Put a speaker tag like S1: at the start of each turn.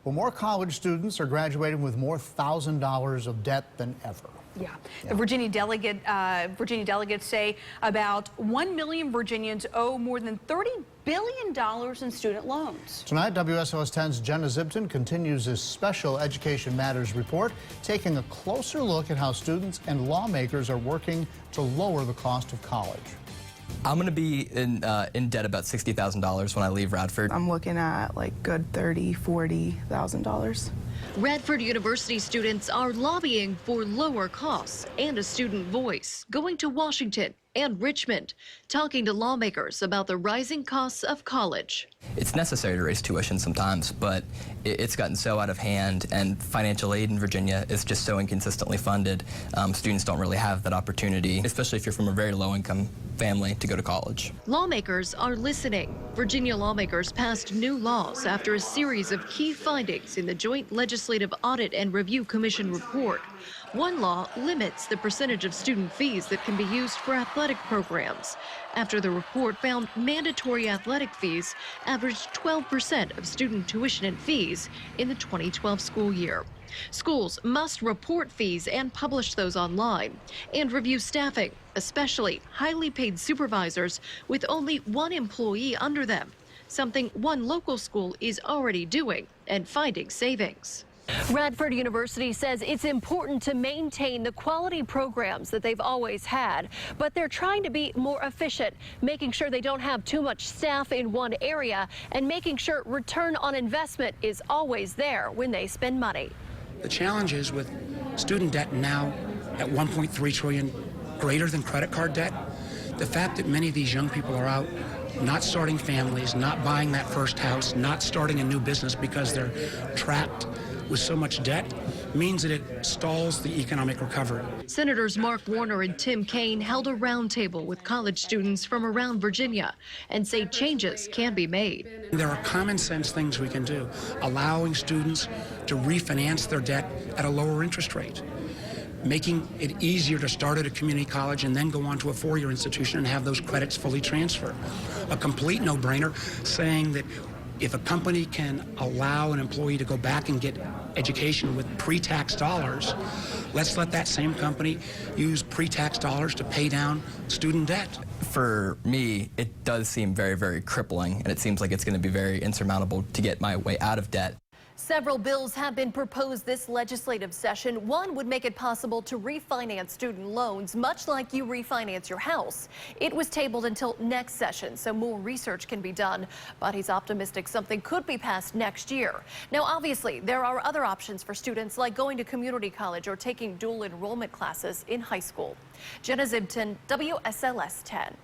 S1: Well, more college students are graduating with more $1,000 of debt than ever.
S2: Yeah. The Virginia delegates say about 1 million Virginians owe more than $30 billion in student loans.
S1: Tonight, WSLS 10's Jenna Zibton continues this special Education Matters report, taking a closer look at how students and lawmakers are working to lower the cost of college.
S3: I'm going to be in debt about $60,000 when I leave Radford.
S4: I'm looking at like good $30,000, $40,000.
S5: Radford University students are lobbying for lower costs and a student voice, going to Washington and Richmond, talking to lawmakers about the rising costs of college.
S3: It's necessary to raise tuition sometimes, but it's gotten so out of hand, and financial aid in Virginia is just so inconsistently funded. Students don't really have that opportunity, especially if you're from a very low-income family, to go to college.
S5: Lawmakers are listening. Virginia lawmakers passed new laws after a series of key findings in the Joint Legislative Audit and Review Commission report. One law limits the percentage of student fees that can be used for athletic programs, after the report found mandatory athletic fees averaged 12% of student tuition and fees in the 2012 school year. Schools must report fees and publish those online, and review staffing, especially highly paid supervisors with only one employee under them, something one local school is already doing and finding savings.
S6: Radford University says it's important to maintain the quality programs that they've always had, but they're trying to be more efficient, making sure they don't have too much staff in one area and making sure return on investment is always there when they spend money.
S7: The challenge is with student debt now at $1.3 trillion, greater than credit card debt, the fact that many of these young people are out not starting families, not buying that first house, not starting a new business because they're trapped with so much debt means that it stalls the economic recovery.
S5: Senators Mark Warner and Tim Kaine held a roundtable with college students from around Virginia and say changes can be made.
S7: There are common sense things we can do, allowing students to refinance their debt at a lower interest rate, making it easier to start at a community college and then go on to a four-year institution and have those credits fully transferred. A complete no-brainer saying that if a company can allow an employee to go back and get education with pre-tax dollars, let's let that same company use pre-tax dollars to pay down student debt.
S3: For me, it does seem very, very crippling, and it seems like it's going to be very insurmountable to get my way out of debt.
S6: Several bills have been proposed this legislative session. One would make it possible to refinance student loans, much like you refinance your house. It was tabled until next session, so more research can be done. But he's optimistic something could be passed next year. Now, obviously, there are other options for students, like going to community college or taking dual enrollment classes in high school. Jenna Zibton, WSLS 10.